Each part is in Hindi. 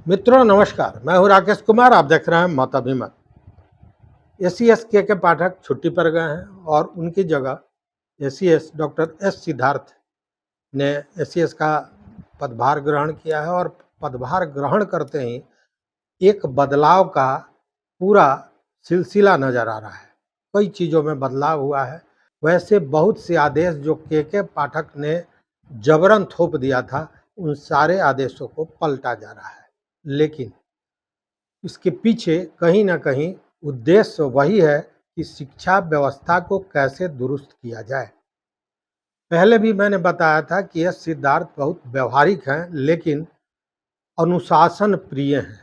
मित्रों नमस्कार, मैं हूं राकेश कुमार। आप देख रहे हैं मत अभिमत। एसीएस के पाठक छुट्टी पर गए हैं और उनकी जगह एसीएस डॉक्टर एस सिद्धार्थ ने एसीएस का पदभार ग्रहण किया है और पदभार ग्रहण करते ही एक बदलाव का पूरा सिलसिला नजर आ रहा है। कई चीज़ों में बदलाव हुआ है। वैसे बहुत से आदेश जो के पाठक ने जबरन थोप दिया था, उन सारे आदेशों को पलटा जा रहा है। लेकिन इसके पीछे कहीं ना कहीं उद्देश्य वही है कि शिक्षा व्यवस्था को कैसे दुरुस्त किया जाए। पहले भी मैंने बताया था कि यह सिद्धार्थ बहुत व्यवहारिक हैं, लेकिन अनुशासन प्रिय हैं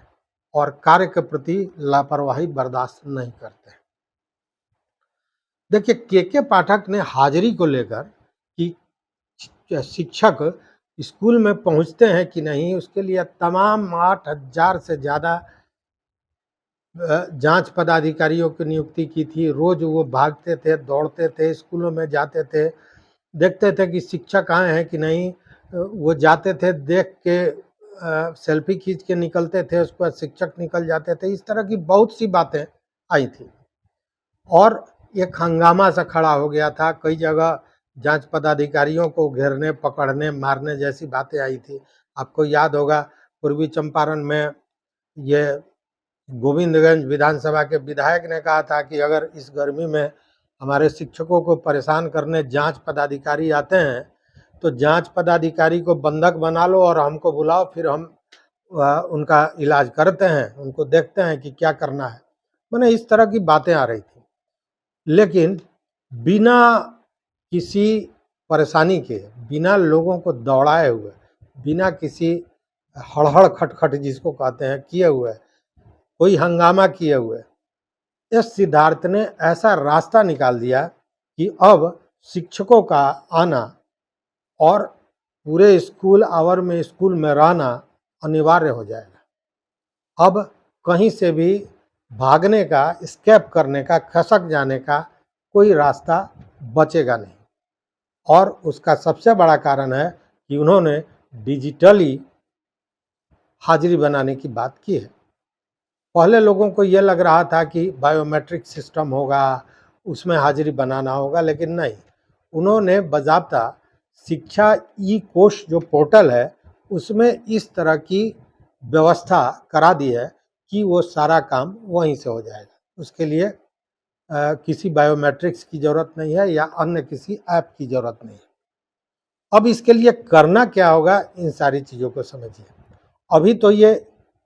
और कार्य के प्रति लापरवाही बर्दाश्त नहीं करते हैं। देखिए, के पाठक ने हाजिरी को लेकर कि शिक्षक स्कूल में पहुंचते हैं कि नहीं, उसके लिए तमाम 8,000 से ज़्यादा जांच पदाधिकारियों की नियुक्ति की थी। रोज वो भागते थे, दौड़ते थे, स्कूलों में जाते थे, देखते थे कि शिक्षक आए हैं कि नहीं। वो जाते थे, देख के सेल्फी खींच के निकलते थे, उसके बाद शिक्षक निकल जाते थे। इस तरह की बहुत सी बातें आई थी और एक हंगामा सा खड़ा हो गया था। कई जगह जांच पदाधिकारियों को घेरने, पकड़ने, मारने जैसी बातें आई थी। आपको याद होगा, पूर्वी चंपारण में ये गोविंदगंज विधानसभा के विधायक ने कहा था कि अगर इस गर्मी में हमारे शिक्षकों को परेशान करने जांच पदाधिकारी आते हैं तो जांच पदाधिकारी को बंधक बना लो और हमको बुलाओ, फिर हम उनका इलाज करते हैं, उनको देखते हैं कि क्या करना है। मैंने इस तरह की बातें आ रही थी, लेकिन बिना किसी परेशानी के, बिना लोगों को दौड़ाए हुए, बिना किसी हड़हड़ खटखट जिसको कहते हैं किए हुए, कोई हंगामा किए हुए, इस सिद्धार्थ ने ऐसा रास्ता निकाल दिया कि अब शिक्षकों का आना और पूरे स्कूल आवर में स्कूल में रहना अनिवार्य हो जाएगा। अब कहीं से भी भागने का, स्केप करने का, खसक जाने का कोई रास्ता बचेगा नहीं। और उसका सबसे बड़ा कारण है कि उन्होंने डिजिटली हाजिरी बनाने की बात की है। पहले लोगों को ये लग रहा था कि बायोमेट्रिक सिस्टम होगा, उसमें हाजिरी बनाना होगा, लेकिन नहीं, उन्होंने बाज़ाब्ता शिक्षा ई कोष जो पोर्टल है उसमें इस तरह की व्यवस्था करा दी है कि वो सारा काम वहीं से हो जाएगा। उसके लिए किसी बायोमेट्रिक्स की ज़रूरत नहीं है या अन्य किसी ऐप की ज़रूरत नहीं है। अब इसके लिए करना क्या होगा, इन सारी चीज़ों को समझिए। अभी तो ये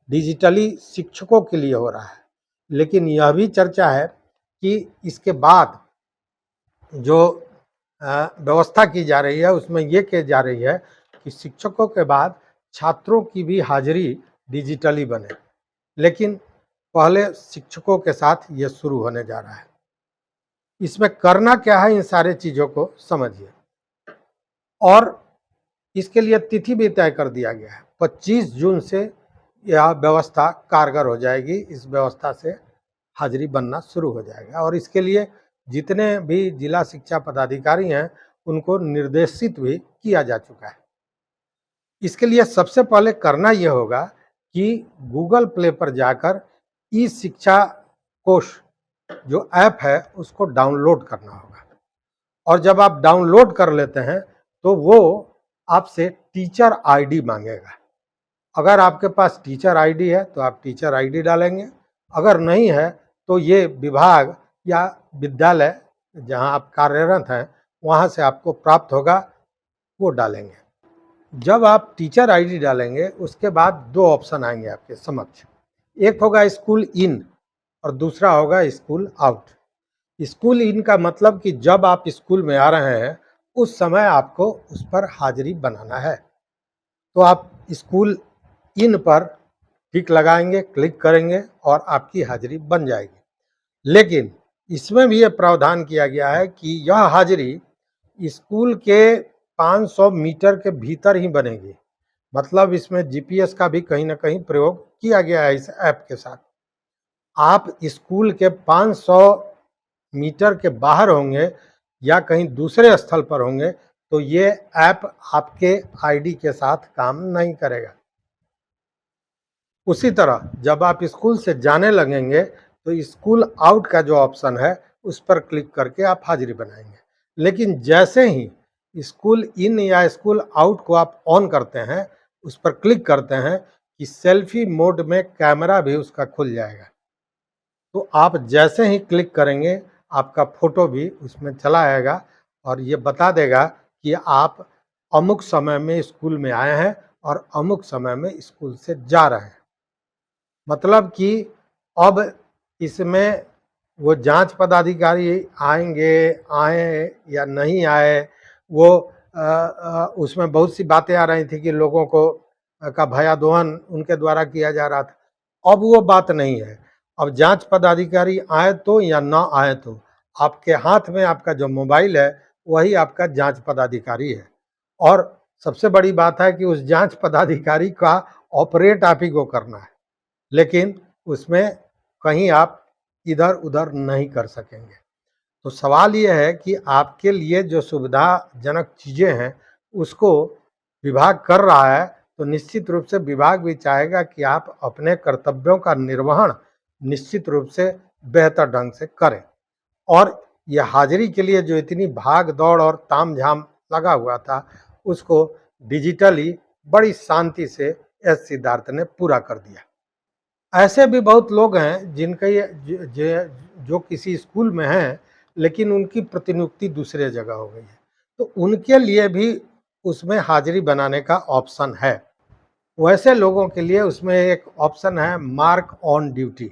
डिजिटली शिक्षकों के लिए हो रहा है, लेकिन यह भी चर्चा है कि इसके बाद जो व्यवस्था की जा रही है उसमें ये की जा रही है कि शिक्षकों के बाद छात्रों की भी हाजिरी डिजिटली बने। लेकिन पहले शिक्षकों के साथ ये शुरू होने जा रहा है। इसमें करना क्या है, इन सारे चीज़ों को समझिए। और इसके लिए तिथि भी तय कर दिया गया है। 25 जून से यह व्यवस्था कारगर हो जाएगी। इस व्यवस्था से हाजिरी बनना शुरू हो जाएगा और इसके लिए जितने भी जिला शिक्षा पदाधिकारी हैं उनको निर्देशित भी किया जा चुका है। इसके लिए सबसे पहले करना यह होगा कि गूगल प्ले पर जाकर ई शिक्षा कोष जो ऐप है उसको डाउनलोड करना होगा। और जब आप डाउनलोड कर लेते हैं तो वो आपसे टीचर आईडी मांगेगा। अगर आपके पास टीचर आईडी है तो आप टीचर आईडी डालेंगे, अगर नहीं है तो ये विभाग या विद्यालय जहां आप कार्यरत हैं वहां से आपको प्राप्त होगा, वो डालेंगे। जब आप टीचर आईडी डालेंगे उसके बाद दो ऑप्शन आएंगे आपके समक्ष। एक होगा स्कूल इन और दूसरा होगा स्कूल आउट। स्कूल इन का मतलब कि जब आप स्कूल में आ रहे हैं उस समय आपको उस पर हाजिरी बनाना है। तो आप स्कूल इन पर टिक लगाएंगे, क्लिक करेंगे और आपकी हाजिरी बन जाएगी। लेकिन इसमें भी ये प्रावधान किया गया है कि यह हाजिरी स्कूल के 500 मीटर के भीतर ही बनेगी। मतलब इसमें जीपीएस का भी कहीं ना कहीं प्रयोग किया गया है इस ऐप के साथ। आप स्कूल के 500 मीटर के बाहर होंगे या कहीं दूसरे स्थल पर होंगे तो ये ऐप आपके आईडी के साथ काम नहीं करेगा। उसी तरह जब आप स्कूल से जाने लगेंगे तो स्कूल आउट का जो ऑप्शन है उस पर क्लिक करके आप हाजिरी बनाएंगे। लेकिन जैसे ही स्कूल इन या स्कूल आउट को आप ऑन करते हैं, उस पर क्लिक करते हैं कि सेल्फी मोड में कैमरा भी उसका खुल जाएगा। तो आप जैसे ही क्लिक करेंगे आपका फ़ोटो भी उसमें चला आएगा और ये बता देगा कि आप अमुक समय में स्कूल में आए हैं और अमुक समय में स्कूल से जा रहे हैं। मतलब कि अब इसमें वो जांच पदाधिकारी आए या नहीं आए, वो उसमें बहुत सी बातें आ रही थी कि लोगों को का भयादोहन उनके द्वारा किया जा रहा था। अब वो बात नहीं है। अब जांच पदाधिकारी आए तो या ना आए तो आपके हाथ में आपका जो मोबाइल है वही आपका जांच पदाधिकारी है। और सबसे बड़ी बात है कि उस जांच पदाधिकारी का ऑपरेट आप ही को करना है, लेकिन उसमें कहीं आप इधर उधर नहीं कर सकेंगे। तो सवाल ये है कि आपके लिए जो सुविधाजनक चीज़ें हैं उसको विभाग कर रहा है, तो निश्चित रूप से विभाग भी चाहेगा कि आप अपने कर्तव्यों का निर्वहन निश्चित रूप से बेहतर ढंग से करें। और ये हाजिरी के लिए जो इतनी भाग दौड़ और तामझाम लगा हुआ था उसको डिजिटली बड़ी शांति से एस सिद्धार्थ ने पूरा कर दिया। ऐसे भी बहुत लोग हैं जिनका जो किसी स्कूल में हैं लेकिन उनकी प्रतिनियुक्ति दूसरे जगह हो गई है, तो उनके लिए भी उसमें हाजिरी बनाने का ऑप्शन है। वैसे लोगों के लिए उसमें एक ऑप्शन है मार्क ऑन ड्यूटी,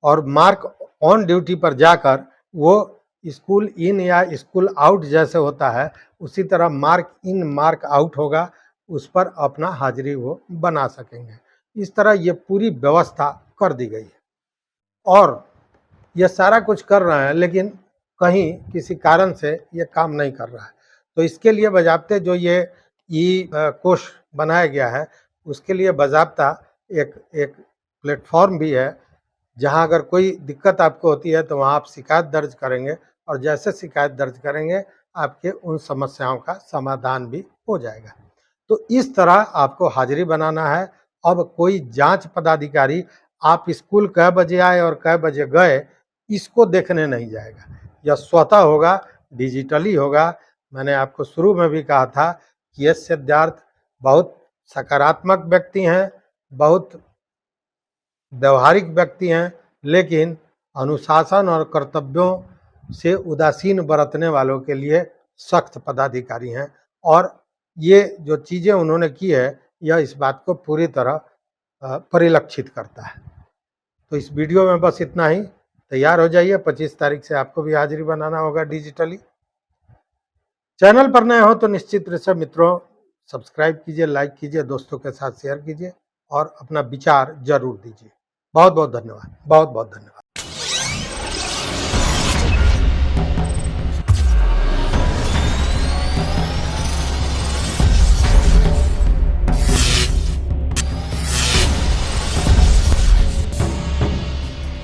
और मार्क ऑन ड्यूटी पर जाकर वो स्कूल इन या स्कूल आउट जैसे होता है उसी तरह मार्क इन मार्क आउट होगा, उस पर अपना हाजिरी वो बना सकेंगे। इस तरह ये पूरी व्यवस्था कर दी गई है और ये सारा कुछ कर रहे हैं, लेकिन कहीं किसी कारण से ये काम नहीं कर रहा है। तो इसके लिए बजाबते जो ये ई कोष बनाया गया है उसके लिए बजाबता एक एक प्लेटफॉर्म भी है, जहां अगर कोई दिक्कत आपको होती है तो वहां आप शिकायत दर्ज करेंगे और जैसे शिकायत दर्ज करेंगे आपके उन समस्याओं का समाधान भी हो जाएगा। तो इस तरह आपको हाजिरी बनाना है। अब कोई जांच पदाधिकारी आप स्कूल कै बजे आए और कै बजे गए इसको देखने नहीं जाएगा, यह स्वतः होगा, डिजिटली होगा। मैंने आपको शुरू में भी कहा था कि एस सिद्धार्थ बहुत सकारात्मक व्यक्ति हैं, बहुत व्यवहारिक व्यक्ति हैं, लेकिन अनुशासन और कर्तव्यों से उदासीन बरतने वालों के लिए सख्त पदाधिकारी हैं। और ये जो चीज़ें उन्होंने की है यह इस बात को पूरी तरह परिलक्षित करता है। तो इस वीडियो में बस इतना ही। तैयार हो जाइए, 25 तारीख से आपको भी हाजिरी बनाना होगा डिजिटली। चैनल पर नए हो तो निश्चित रूप से मित्रों सब्सक्राइब कीजिए, लाइक कीजिए, दोस्तों के साथ शेयर कीजिए और अपना विचार जरूर दीजिए। बहुत बहुत धन्यवाद, बहुत बहुत धन्यवाद।